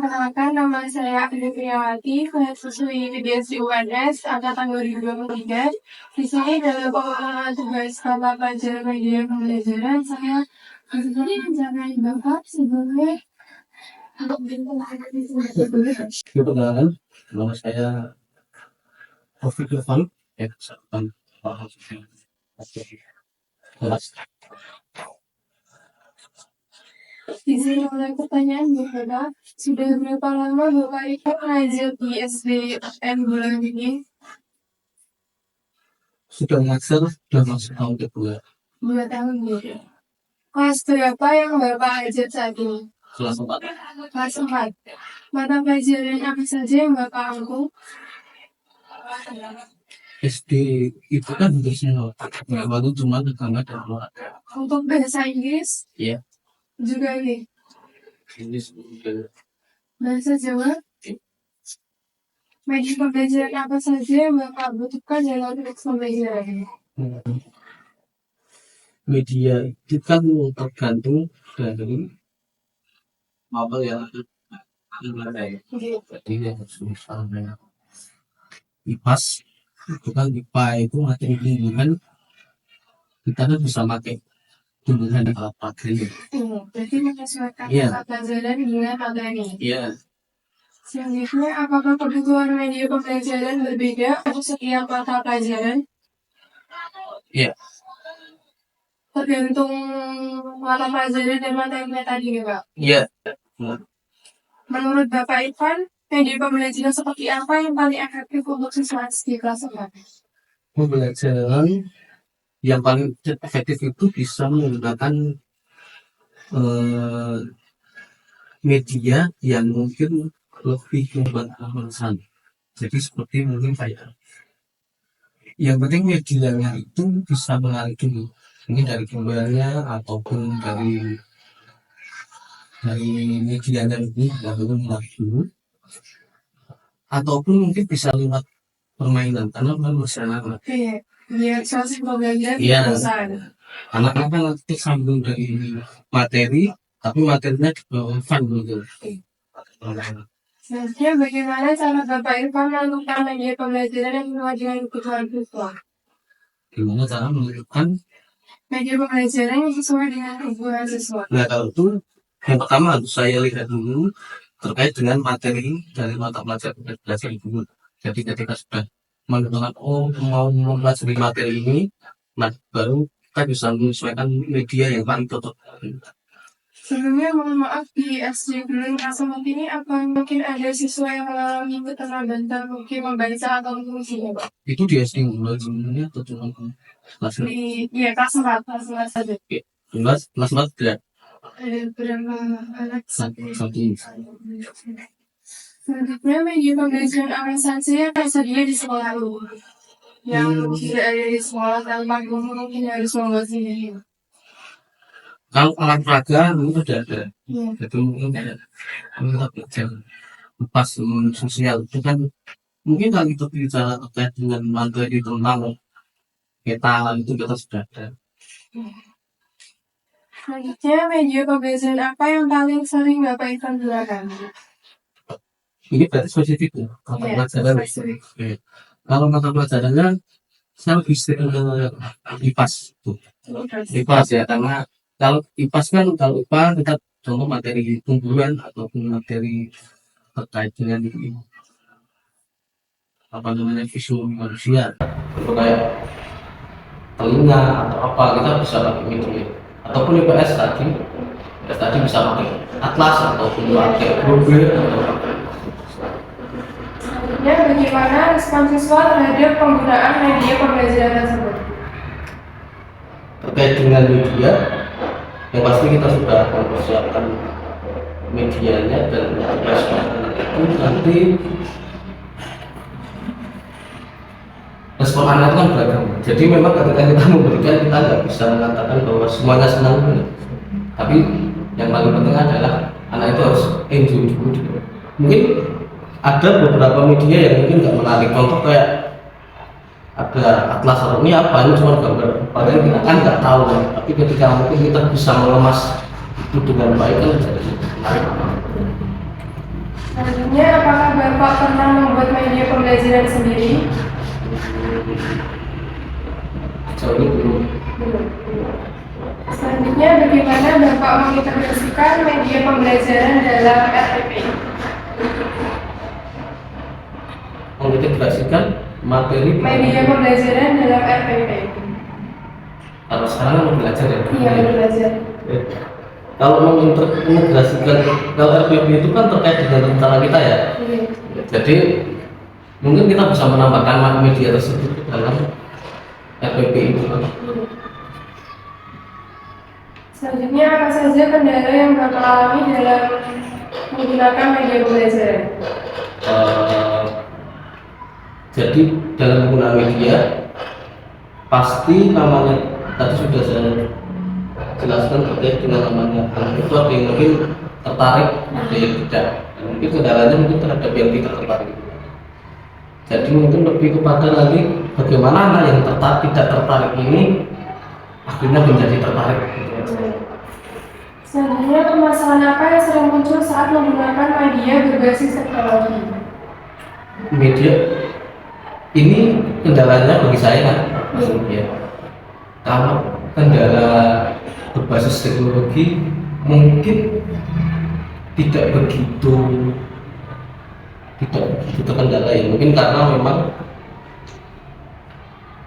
Perkenalkan, nama saya Andi Priawati, mahasiswi IDS UNS angkatan 2023. Di sini dalam pengembangan tugas mata pelajaran media pembelajaran, saya di sini menjalankan Bapak sebelumnya untuk Perkenalkan, nama saya Taufik Irfan, kesehatan kelas. Di sini mulai pertanyaan Bapak, sudah berapa lama Bapak ikut mengajar di SBM bulan ini? Sudah ngajar, sudah masuk tahun kedua. 2 tahun ya. Kelas berapa yang Bapak ajar saat ini? Kelas 4. Kelas 4. Mata pelajaran apa saja yang Bapak ampu? SD itu kan biasanya baru cuma tetangga dan keluarga. Untuk bahasa Inggris Iya. juga nih. Ini sudah Bahasa Jawa. Media pembelajaran apa saja yang Bapak butuhkan dalam untuk pembelajaran? media itu kan tergantung dari apa yang ada ya. Jadi yang misalnya IPAS itu kan IPA itu materi bimbingan kita kan bisa pakai bimbingan di alat materi. Berarti menyesuaikan Iya. mata pelajaran dengan materi. Iya. Selanjutnya, apakah kebutuhan media pembelajaran berbeda untuk setiap mata pelajaran? Iya. Tergantung mata pelajaran dan materinya tadi ya Pak? Iya. Menurut Bapak Irfan, media pembelajaran seperti apa yang paling efektif untuk siswa di kelas 4? Pembelajaran yang paling efektif itu bisa menggunakan media yang mungkin lebih membuat alasan. Jadi seperti mungkin kayak yang penting medianya itu bisa menarik dulu, mungkin dari gambarnya ataupun dari medianya ini lalu menarik dulu, ataupun mungkin bisa lewat permainan karena kan anak-anak. Iya, biar suasana pembelajaran Iya. bosan. Anak-anak kan nanti sambung dari materi, tapi materinya juga fun gitu. Selanjutnya, bagaimana cara Bapak Irfan menentukan media pembelajaran yang sesuai dengan kebutuhan siswa? Gimana cara menentukan Media pembelajaran yang sesuai dengan kebutuhan siswa. Nah, kalau itu yang pertama harus saya lihat dulu terkait dengan materi dari mata pelajaran belajar dulu. Jadi ketika sudah menentukan mau mempelajari materi ini, nah baru kita bisa menyesuaikan media yang paling cocok. Sebelumnya, mohon maaf, di SD Gunung Kasem ini apa mungkin ada siswa yang mengalami keterlambatan mungkin membaca atau menulisnya, Pak? Itu di SD mulai sebenarnya atau cuma kelas Iya, kelas 4 saja. kelas 4 tidak Berapa anak? satu. Selanjutnya, media pembelajaran apa saja yang tersedia di sekolah lu? Yang tidak ada di sekolah tanpa mungkin harus membuat sendiri. Kalau alat peraga itu sudah ada. Iya. Jadi mungkin kita belajar pas sosial itu kan mungkin kalau kita bicara terkait dengan materi tentang kita itu kita sudah ada. Selanjutnya, media pembelajaran apa yang paling sering Bapak Irfan gunakan? Ini berarti spesifik ya, mata pelajaran. Oke. Kalau mata pelajarannya saya lebih sering IPAS tuh. IPAS ya, karena kalau IPAS kan kalau IPA kita contoh materi tumbuhan ataupun materi terkait dengan apa namanya visual manusia, itu kayak telinga atau apa kita bisa pakai media. Ataupun IPS tadi bisa pakai atlas ataupun pakai Google atau Selanjutnya, bagaimana respon siswa terhadap penggunaan media pembelajaran tersebut? terkait dengan media yang pasti kita sudah mempersiapkan medianya dan itu nanti respon anak itu kan beragam. Jadi memang ketika kita memberikan kita nggak bisa mengatakan bahwa semuanya senang, tapi yang paling penting adalah anak itu harus enjoy dulu. Mungkin ada beberapa media yang mungkin nggak menarik, contoh kayak ada atlas ini apa, ini cuma gambar, padahal kita kan nggak tahu, tapi ketika mungkin kita bisa mengemas itu dengan baik kan jadi menarik. Selanjutnya, apakah Bapak pernah membuat media pembelajaran sendiri? Jauh ini belum. Belum. Selanjutnya, bagaimana Bapak mengintegrasikan media pembelajaran dalam RPP? Mengintegrasikan materi Media pembelajaran dalam RPP. kalau sekarang mau belajar ya. Iya, belajar. Kalau mengintegrasikan, kalau RPP itu kan terkait dengan rencana kita ya. Iya. Jadi mungkin kita bisa menambahkan media tersebut ke dalam RPP itu. Selanjutnya, apa saja kendala yang Bapak alami dalam menggunakan media pembelajaran? Jadi dalam menggunakan media pasti namanya tadi sudah saya jelaskan terkait dengan namanya anak itu ada yang mungkin tertarik, ada yang tidak. Dan mungkin kendalanya mungkin terhadap yang tidak tertarik. Jadi mungkin lebih kepada nanti bagaimana anak yang tidak tertarik ini akhirnya menjadi tertarik. Selanjutnya, permasalahan apa yang sering muncul saat menggunakan media berbasis teknologi? Media ini kendalanya bagi saya kan, maksudnya kalau kendala berbasis teknologi mungkin tidak begitu terkendala ya, mungkin karena memang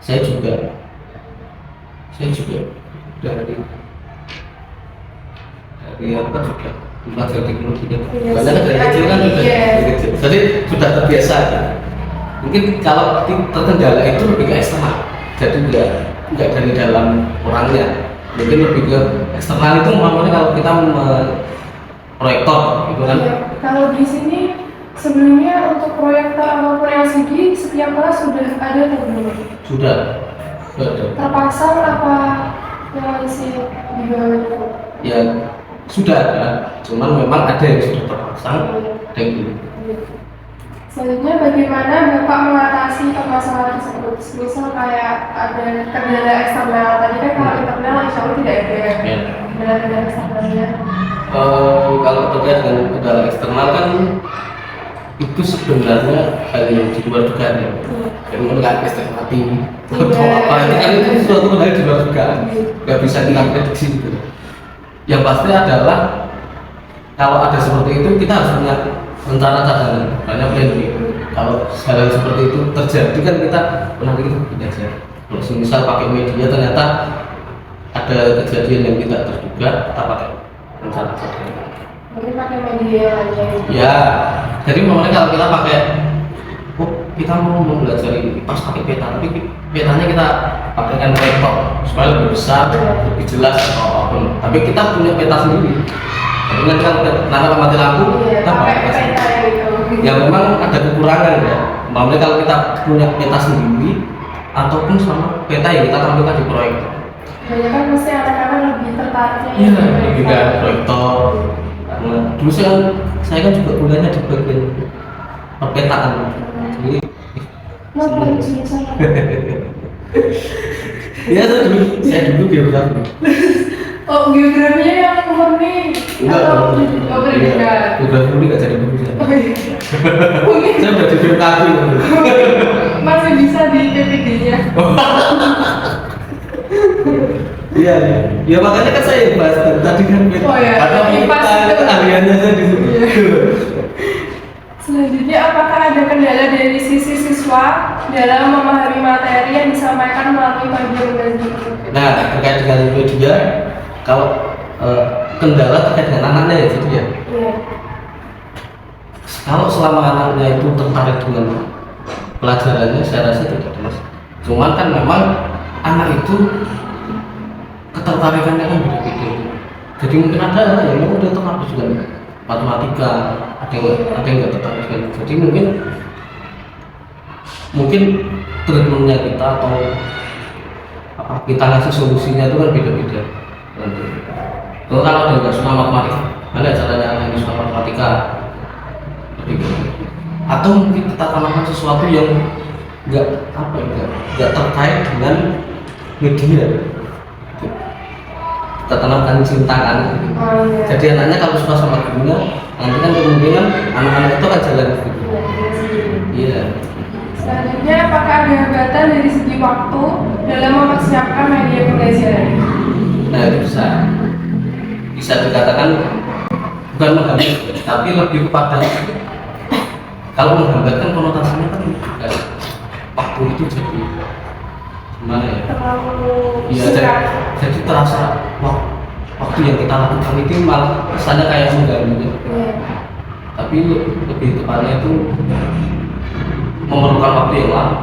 saya juga dari apa juga belajar teknologi kan, karena dari kecil kan sudah dari kecil, jadi sudah terbiasa kan. Mungkin kalau terkendala itu lebih ke eksternal, jadi enggak dari dalam orangnya, mungkin lebih ke eksternal. Itu umpamanya kalau kita proyektor gitu kan. Ya, kalau di sini sebelumnya untuk proyektor ataupun LCD setiap kelas sudah ada atau belum? Sudah ada. Terpasang apa yang masih di bawah itu? Ya sudah ada, cuman memang ada yang sudah terpasang, ada yang belum. Selanjutnya, bagaimana Bapak mengatasi permasalahan tersebut? Misal kayak ada kendala eksternal, tadi kan kalau internal insya Allah tidak ada kendala eksternalnya. Kalau terkait dengan kendala eksternal kan itu sebenarnya hal yang di luar dugaan ya. Jadi nggak listrik mati atau apa itu kan sesuatu hal di luar dugaan, nggak bisa kita prediksi gitu. Yang pasti adalah kalau ada seperti itu kita harus punya rencana cadangan, banyak plan B. Kalau hal seperti itu terjadi kan kita nanti kita begini aja. Kalau misal pakai media ternyata ada kejadian yang tidak terduga, kita pakai rencana cadangan. Mungkin pakai media aja. Ya, jadi memang kalau kita pakai, kita mau belajar ini pas pakai peta, tapi petanya kita pakaikan proyektor supaya lebih besar, lebih jelas atau apapun. Tapi kita punya peta sendiri. Jadi nanti kalau mati lampu, kita pakai peta. Ya memang ada kekurangan ya. Umpamanya kalau kita punya peta sendiri ataupun sama peta yang kita tampilkan di proyektor. Banyak kan pasti anak-anak lebih tertariknya. Iya, lebih ke proyektor. Nah, dulu saya kan juga kuliahnya di bagian perpetaan. Jadi iya, saya dulu geografi. Oh, geografinya yang murni atau pendidikan? Geografi ini nggak jadi guru saya. Mungkin Saya udah di geografi. masih bisa di PPD-nya. Iya, ya makanya kan saya bahas tadi kan. Oh ya, karena ahliannya saya di situ. Selanjutnya, apakah ada kendala dari sisi siswa dalam memahami materi yang disampaikan melalui media pembelajaran? Nah, terkait dengan media, kalau kendala terkait dengan anaknya ya gitu ya. Iya. Kalau selama anaknya itu tertarik dengan pelajarannya, saya rasa tidak ada masalah. Cuman kan memang anak itu ketertarikannya kan beda-beda. Jadi mungkin ada anak yang memang udah tertarik dengan matematika, ada yang nggak tertarik dengan. Jadi mungkin treatmentnya kita atau apa kita ngasih solusinya itu kan beda-beda. Kalau ada yang nggak suka matematika, mana caranya anak yang suka matematika? Atau mungkin kita tanamkan sesuatu yang nggak terkait dengan media. Kita tanamkan cinta kan. Oh, iya. Jadi anaknya kalau suka sama gurunya, nanti kan kemungkinan anak-anak itu akan jalan sendiri. Iya. Selanjutnya, apakah ada hambatan dari segi waktu dalam mempersiapkan media pembelajaran? Nah, itu bisa dikatakan bukan menghambat, tapi lebih kepada kalau menghambat kan konotasinya kan bukan waktu itu jadi gimana ya? Terlalu Iya, singkat. jadi terasa waktu yang kita lakukan itu malah kesannya kayak mengganggu. Iya. Tapi lebih tepatnya itu memerlukan waktu yang lama.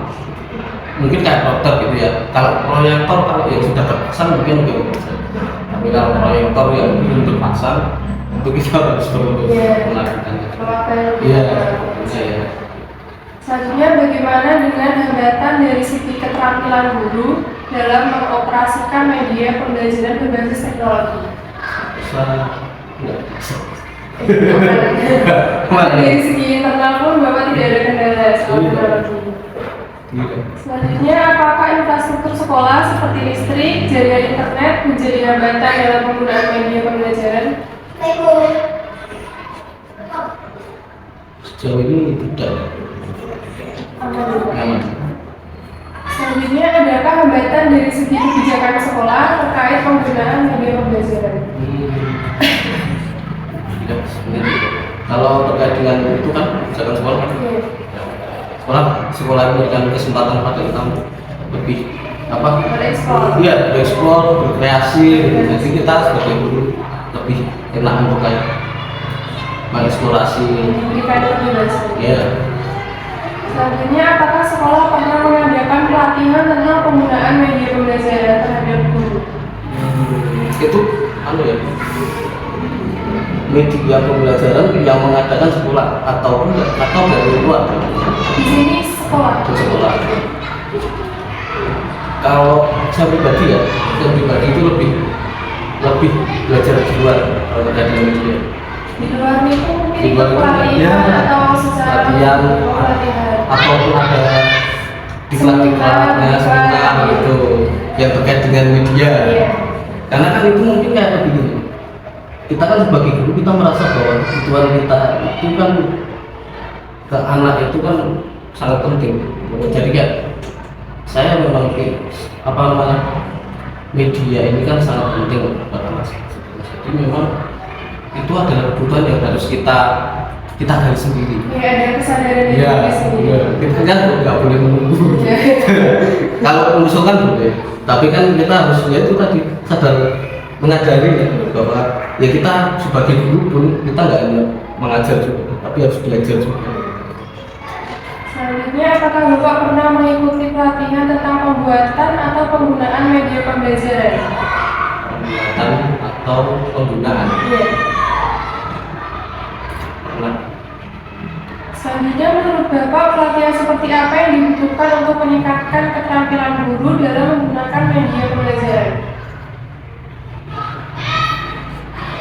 Mungkin kayak dokter gitu ya. Kalau proyektor kalau yang sudah terpasang mungkin lebih bisa. Tapi kalau proyektor yang belum terpasang itu kita harus terus melakukannya. Iya, iya. Selanjutnya, bagaimana dengan hambatan dari segi keterampilan guru dalam mengoperasikan media pembelajaran berbasis teknologi? Bisa enggak? Dari segi internal pun Bapak tidak ada kendala soal teknologi. Iya. Selanjutnya, apakah infrastruktur sekolah seperti listrik, jaringan internet menjadi hambatan dalam penggunaan media pembelajaran? Sejauh ini tidak. Aman. Selanjutnya, adakah hambatan dari segi kebijakan sekolah terkait penggunaan media pembelajaran? Tidak sebenarnya. Kalau terkait dengan itu kan kebijakan sekolah kan sekolah memberikan kesempatan pada kita lebih apa? Bereksplor. Iya, bereksplor, berkreasi. Jadi kita sebagai guru lebih enak untuk kayak mengeksplorasi. Memberikan kebebasan. Iya. Selanjutnya, apakah sekolah pernah mengadakan pelatihan tentang penggunaan media pembelajaran terhadap guru? Itu ya media pembelajaran yang mengadakan sekolah atau dari luar. Di sini sekolah. Di sekolah. Kalau saya pribadi itu lebih belajar di luar kalau terkait dengan media. Di luar itu mungkin Di luar ikut itu, pelatihan ya, atau secara pelatihan pelatihan. ataupun ada diklat-diklatnya seminar gitu yang terkait dengan media. Iya. Karena kan itu mungkin kayak begini. Kita kan sebagai guru kita merasa bahwa kebutuhan kita itu kan ke anak itu kan sangat penting. Jadi kayak saya memang apa namanya media ini kan sangat penting pada masyarakat. Jadi memang itu adalah kebutuhan yang harus kita gali sendiri. Iya, ada kesadaran dari Iya, diri sendiri. kita kan nggak boleh menunggu. Kalau mengusulkan boleh, tapi kan kita harus ya itu tadi sadar menyadari ya, bahwa ya kita sebagai guru pun kita nggak hanya mengajar juga, tapi harus belajar juga. Selanjutnya, apakah Bapak pernah mengikuti pelatihan tentang pembuatan atau penggunaan media pembelajaran? Pembuatan atau penggunaan. Iya. Nah, Selanjutnya, menurut Bapak, pelatihan seperti apa yang dibutuhkan untuk meningkatkan keterampilan guru dalam menggunakan media pembelajaran?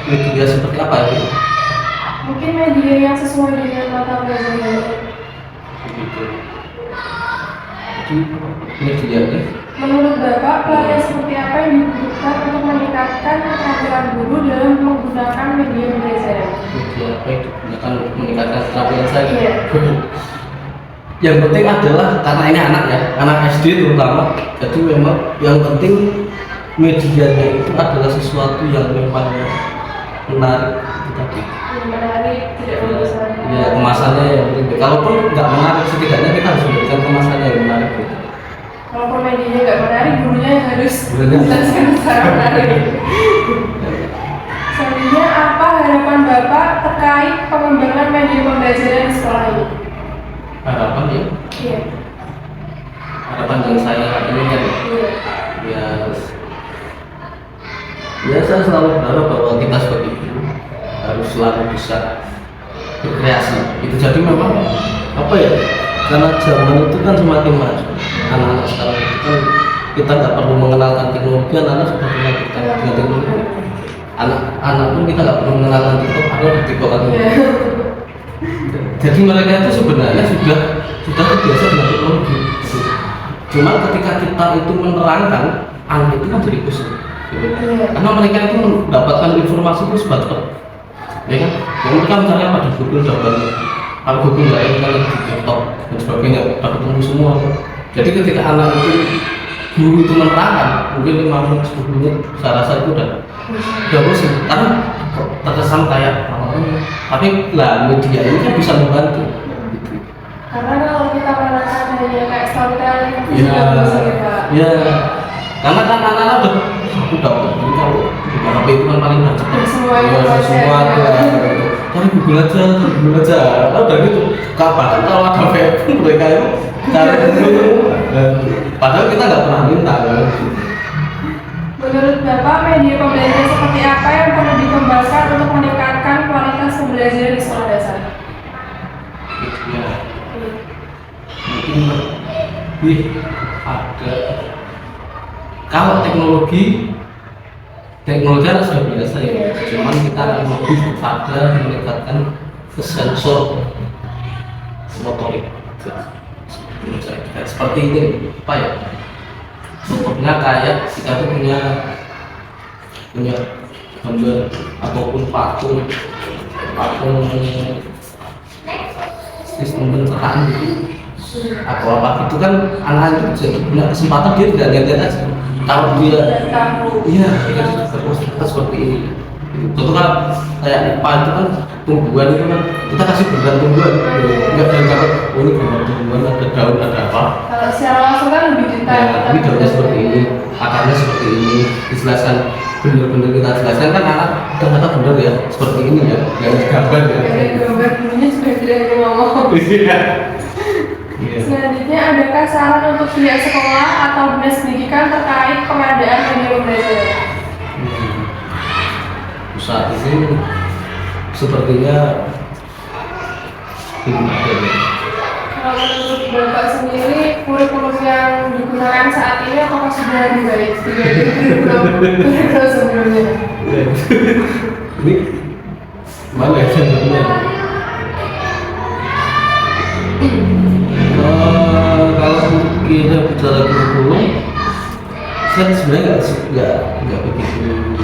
media seperti apa itu? Mungkin media yang sesuai dengan mata pelajaran. Begitu. Jadi media ini Menurut Bapak, pelatihan seperti apa yang dibutuhkan untuk meningkatkan keterampilan guru dalam menggunakan media pembelajaran? media apa yang digunakan untuk meningkatkan keterampilan saya? Iya. Yang penting adalah karena ini anak SD terutama, jadi memang yang penting medianya itu adalah sesuatu yang memang menarik itu tadi. Yang menarik, tidak membosankan. Ya kemasannya yang penting. Kalaupun nggak menarik, setidaknya kita harus memberikan kemasannya yang menarik. Gitu. Kalau medianya nggak menarik, gurunya yang harus Gurunya. menjelaskan secara menarik. Selanjutnya, apa harapan Bapak terkait pengembangan media pembelajaran di sekolah ini? Harapan ya, Iya. harapan yang saya inginkan Iya. ya saya selalu berharap bahwa kita sebagai guru harus selalu bisa berkreasi. Itu jadi memang apa ya? Karena zaman itu kan semakin maju. Anak-anak sekarang itu kan kita nggak perlu mengenalkan teknologi, anak-anak sudah punya kita dengan teknologi. Anak-anak pun kita nggak perlu mengenalkan TikTok, ada di TikTok kan. Iya. Jadi mereka itu sebenarnya sudah terbiasa dengan teknologi. Cuma ketika kita itu menerangkan, anak itu kan jadi pusing. Gitu. Iya. Karena mereka itu mendapatkan informasi itu cepat. ya kan? Yang mereka misalnya pada Google jawabannya, kalau Google nggak ini kan di laptop dan sebagainya, udah ketemu semua. Jadi ketika anak itu guru itu menerangkan, mungkin 5 menit 10 menit, saya rasa itu udah bosan, karena terkesan kayak tapi lah media ini kan bisa membantu. Karena kalau kita menggunakan hanya kayak storytelling itu Ya, juga bisa kita. ya, karena kan anak-anak aku dapat ini kalau buka HP itu kan paling banyak. Semua Ya, semua ada. Cari Google aja, Google aja. Udah gitu. Kapan kalau ada web mereka itu cari dulu. Padahal kita nggak pernah minta. Kan? Menurut Bapak, media pembelajaran seperti apa yang perlu dikembangkan untuk meningkatkan kualitas pembelajaran di sekolah dasar? Ya, mungkin lebih ada. Kalau teknologi kan sudah biasa ya. Cuman kita lebih pada meningkatkan ke sensor motorik. Seperti ini, apa ya? Contohnya kayak kita tuh punya gambar ataupun patung sistem pencernaan gitu atau apa gitu kan anak itu jadi punya kesempatan dia tidak lihat aja kalau dia iya terus seperti ini contoh kan kayak IPA itu kan tumbuhan itu kan kita kasih bentuk tumbuhan nggak dari gambar oh ini gambar tumbuhan ada daun ada apa Kalau secara langsung kan lebih detail. ya, ini daunnya seperti ini akarnya seperti ini dijelaskan benar-benar kita jelaskan kan anak ternyata benar ya seperti ini ya yang gambar ya Gambar dulunya sudah tidak ada ngomong. Selanjutnya, adakah saran untuk pihak sekolah atau dinas pendidikan terkait pengadaan media pembelajaran? Saat ini sepertinya belum ada ya. Kalau menurut Bapak sendiri, kurikulum yang digunakan saat ini apakah sudah lebih baik kurikulum sebelumnya? Ini mana ya sebenarnya? Kalau kita bicara kurikulum, saya sebenarnya nggak begitu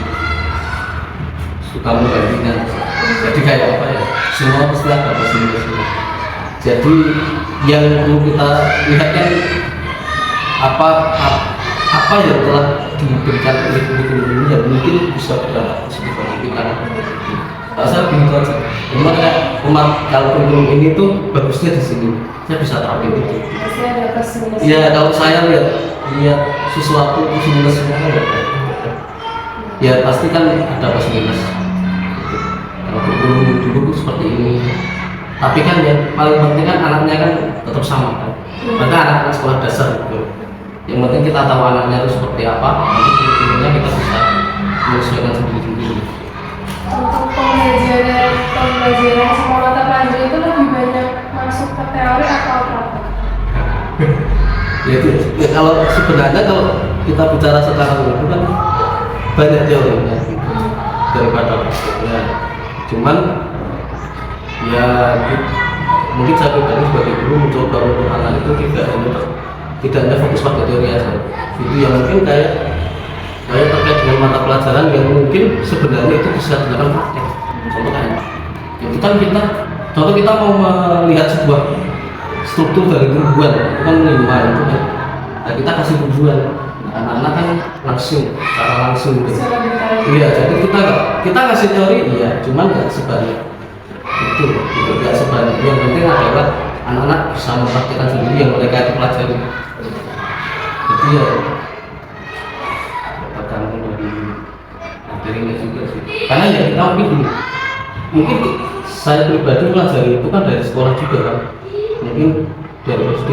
suka membandingkan. Jadi kayak apa ya? Semua pasti ada plus minusnya. Jadi yang perlu kita lihat kan apa yang telah diberikan oleh kurikulum ini yang mungkin bisa berdampak positif bagi kita. Saya begitu aja. Cuma kayak kalau kurikulum ini tuh bagusnya di sini, saya bisa terapin itu. Pasti ada plus minus. Iya, kalau saya lihat sesuatu plus minus semua ya pasti kan ada plus minus. Kalau kurikulum dulu seperti ini, tapi kan yang paling penting kan anaknya kan tetap sama kan. Maka anak-anak sekolah dasar gitu. Yang penting kita tahu anaknya itu seperti apa, nanti kurikulumnya kita bisa menyesuaikan sendiri-sendiri. Untuk pembelajaran semua mata pelajaran itu lebih banyak masuk ke teori atau praktek? Ya, ya kalau sebenarnya kalau kita bicara secara umum kan banyak teorinya gitu, daripada prakteknya. Cuman ya mungkin saya pribadi sebagai guru mencoba untuk anak itu tidak hanya fokus pada teori aja. Itu yang mungkin kayak terkait dengan mata pelajaran yang mungkin sebenarnya itu bisa dilakukan praktek. Contoh kayak itu kan kita mau melihat sebuah struktur dari tumbuhan itu kan 5 itu kan. Nah, kita kasih tumbuhan. Nah, anak-anak kan secara langsung gitu. Iya, jadi kita kasih teori iya, cuman nggak sebanyak itu nggak sebanyak. Yang penting adalah anak-anak bisa mempraktikkan sendiri yang mereka itu pelajari. Jadi ya tergantung dari materinya juga sih. Karena ya kita mungkin saya pribadi pelajari itu kan dari sekolah juga kan. Mungkin dari SD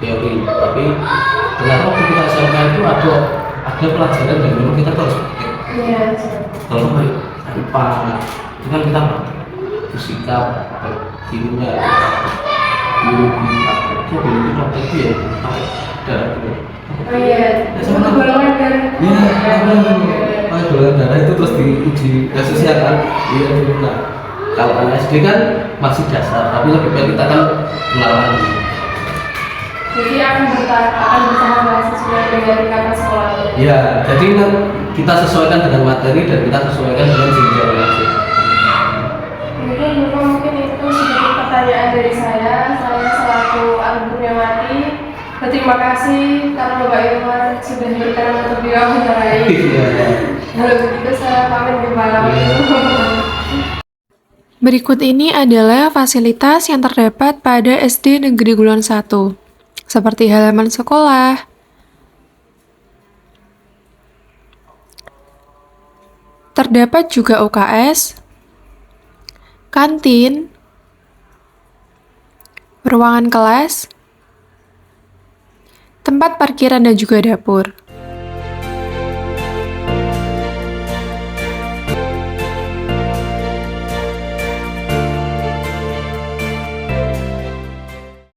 teori, tapi ternyata waktu kita SMA itu ada pelajaran yang memang kita harus pakai. Iya. Kalau kayak IPA, itu kan kita pakai fisika, kimia, biologi, itu biologi praktek itu ya pakai darah dulu. Oh iya. Itu golongan darah. Iya, pakai golongan darah itu terus diuji kasusnya kan. Iya itu nah. Kalau anak SD kan masih dasar, tapi lebih baik kita kan kenalan. Jadi akan bersama sesuai dengan tingkatan sekolah. Ya, jadi kita sesuaikan dengan materi dan kita sesuaikan dengan jenjang aja. pertanyaan dari saya selaku Agung Kurniawati berterima kasih karena Bapak Irwan sudah berkenan untuk diwawancarai. Kalau begitu saya pamit di malam. Berikut ini adalah fasilitas yang terdapat pada SD Negeri Gulon 1, seperti halaman sekolah, terdapat juga UKS, kantin, ruangan kelas, tempat parkiran dan juga dapur.